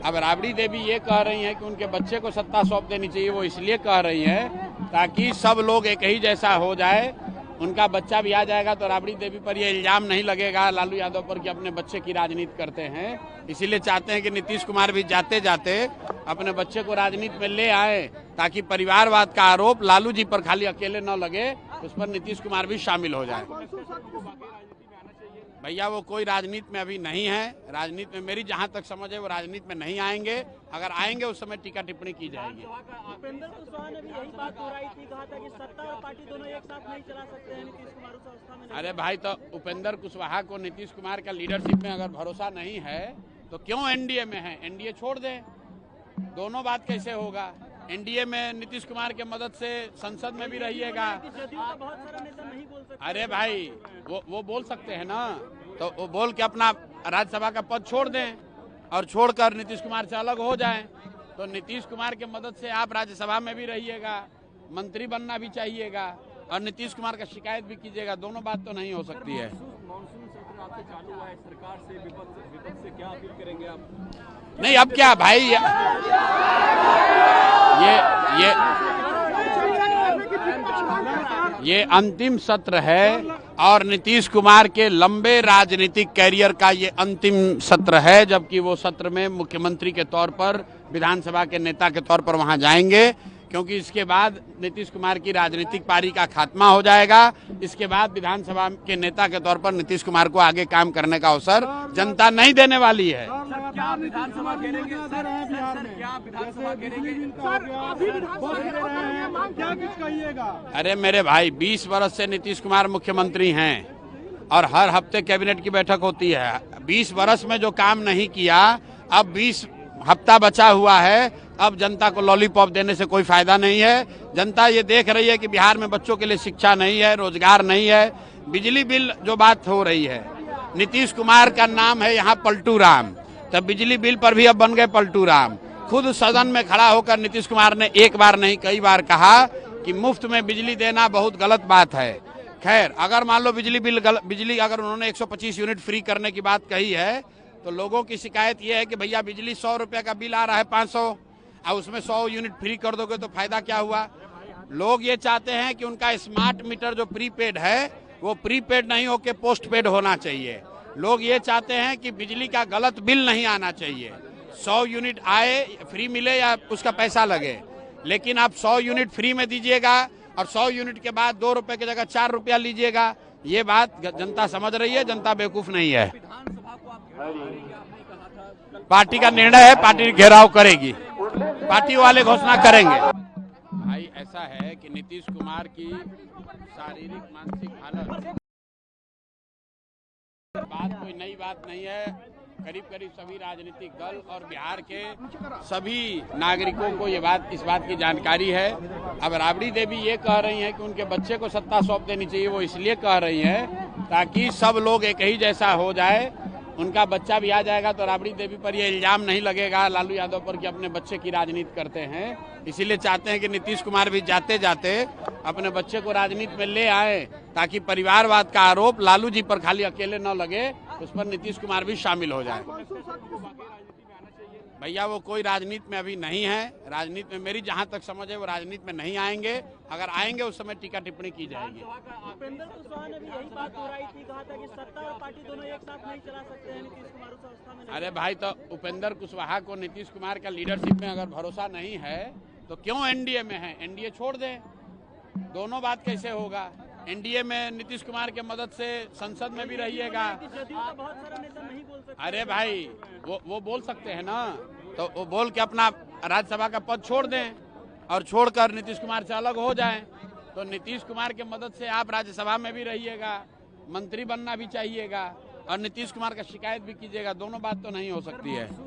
अब राबड़ी देवी ये कह रही हैं कि उनके बच्चे को सत्ता सौंप देनी चाहिए। वो इसलिए कह रही हैं ताकि सब लोग एक ही जैसा हो जाए, उनका बच्चा भी आ जाएगा तो राबड़ी देवी पर ये इल्जाम नहीं लगेगा लालू यादव पर कि अपने बच्चे की राजनीति करते हैं। इसीलिए चाहते हैं कि नीतीश कुमार भी जाते जाते अपने बच्चे को राजनीति में ले आए, ताकि परिवारवाद का आरोप लालू जी पर खाली अकेले न लगे, उस पर नीतीश कुमार भी शामिल हो जाए। भैया वो कोई राजनीति में अभी नहीं है। राजनीति में मेरी जहां तक समझ है वो राजनीति में नहीं आएंगे। अगर आएंगे उस समय टीका टिप्पणी की जाएगी। उपेंद्र कुशवाहा ने भी यही बात दोहराई थी, कहा था कि सत्ता और पार्टी दोनों एक साथ नहीं चला सकते हैं। नीतीश कुमार उस अवस्था में नहीं। अरे भाई, तो उपेंद्र कुशवाहा को नीतीश कुमार का लीडरशिप में अगर भरोसा नहीं है तो क्यों एनडीए में है? एनडीए छोड़ दें। दोनों बात कैसे होगा? एनडीए में नीतीश कुमार के मदद से संसद में भी रहिएगा। बहुत सारा नेता नहीं बोल सकते। अरे भाई, वो बोल सकते हैं ना, तो वो बोल के अपना राज्यसभा का पद छोड़ दें और छोड़कर नीतीश कुमार से अलग हो जाएं। तो नीतीश कुमार के मदद से आप राज्यसभा में भी रहिएगा, मंत्री बनना भी चाहिएगा और नीतीश कुमार का शिकायत भी कीजिएगा। दोनों बात तो नहीं हो सकती है। मानसून सत्र आपसे चालू हुआ है, सरकार से विपक्ष से क्या अपील करेंगे आप? नहीं, अब क्या भाई, ये अंतिम सत्र है और नीतीश कुमार के लंबे राजनीतिक कैरियर का ये अंतिम सत्र है, जबकि वो सत्र में मुख्यमंत्री के तौर पर, विधानसभा के नेता के तौर पर वहां जाएंगे, क्योंकि इसके बाद नीतीश कुमार की राजनीतिक पारी का खात्मा हो जाएगा। इसके बाद विधानसभा के नेता के तौर पर नीतीश कुमार को आगे काम करने का अवसर जनता नहीं देने वाली है। क्या विधानसभा घेरेंगे? क्या विधानसभा घेरेंगे? अरे मेरे भाई, 20 वर्ष से नीतीश कुमार मुख्यमंत्री हैं और हर हफ्ते कैबिनेट की बैठक होती है। 20 वर्ष में जो काम नहीं किया, अब 20 हफ्ता बचा हुआ है। अब जनता को लॉलीपॉप देने से कोई फायदा नहीं है। जनता ये देख रही है कि बिहार में बच्चों के लिए शिक्षा नहीं है, रोजगार नहीं है। बिजली बिल जो बात हो रही है, नीतीश कुमार का नाम है यहाँ पलटू राम, तब बिजली बिल पर भी अब बन गए पलटू राम। खुद सदन में खड़ा होकर नीतीश कुमार ने एक बार नहीं कई बार कहा कि मुफ्त में बिजली देना बहुत गलत बात है। खैर, अगर मान लो बिजली अगर उन्होंने 125 यूनिट फ्री करने की बात कही है, तो लोगों की शिकायत यह है कि भैया बिजली 100 रुपये का बिल आ रहा है 500, और उसमें 100 यूनिट फ्री कर दोगे तो फायदा क्या हुआ? लोग ये चाहते हैं कि उनका स्मार्ट मीटर जो प्रीपेड है वो प्रीपेड नहीं होकर पोस्टपेड होना चाहिए। लोग ये चाहते हैं कि बिजली का गलत बिल नहीं आना चाहिए। 100 यूनिट आए, फ्री मिले या उसका पैसा लगे, लेकिन आप 100 यूनिट फ्री में दीजिएगा और 100 यूनिट के बाद 2 रुपए की जगह 4 रुपया लीजिएगा। ये बात जनता समझ रही है, जनता बेवकूफ नहीं है। पार्टी का निर्णय है, पार्टी घेराव करेगी, पार्टी वाले घोषणा करेंगे। भाई ऐसा है कि नीतीश कुमार की शारीरिक मानसिक हालत बात कोई नई बात नहीं है। करीब करीब सभी राजनीतिक दल और बिहार के सभी नागरिकों को इस बात की जानकारी है। अब राबड़ी देवी ये कह रही हैं कि उनके बच्चे को सत्ता सौंप देनी चाहिए। वो इसलिए कह रही हैं ताकि सब लोग एक ही जैसा हो जाए, उनका बच्चा भी आ जाएगा तो राबड़ी देवी पर ये इल्जाम नहीं लगेगा लालू यादव पर कि अपने बच्चे की राजनीति करते हैं। इसीलिए चाहते हैं कि नीतीश कुमार भी जाते जाते अपने बच्चे को राजनीति में ले आए, ताकि परिवारवाद का आरोप लालू जी पर खाली अकेले न लगे, उस पर नीतीश कुमार भी शामिल हो जाए। भैया वो कोई राजनीति में अभी नहीं है। राजनीति में मेरी जहां तक समझ है वो राजनीति में नहीं आएंगे। अगर आएंगे उस समय टीका टिप्पणी की जाएगी। उपेंद्र कुशवाहा ने भी यही बात दोहराई थी, कहा था कि सत्ता और पार्टी दोनों एक साथ नहीं चला सकते हैं। नीतीश कुमार उस अवस्था में नहीं। अरे भाई, तो उपेंद्र कुशवाहा को नीतीश कुमार का लीडरशिप में अगर भरोसा नहीं है तो क्यों एनडीए में है? एनडीए छोड़ दें। दोनों बात कैसे होगा? एनडीए में नीतीश कुमार के मदद से संसद में भी रहिएगा। बहुत सारा नेता नहीं बोल सकते। अरे भाई, वो बोल सकते हैं ना, तो वो बोल के अपना राज्यसभा का पद छोड़ दें और छोड़कर नीतीश कुमार से अलग हो जाएं। तो नीतीश कुमार के मदद से आप राज्यसभा में भी रहिएगा, मंत्री बनना भी चाहिएगा और नीतीश कुमार का शिकायत भी कीजिएगा। दोनों बात तो नहीं हो सकती है।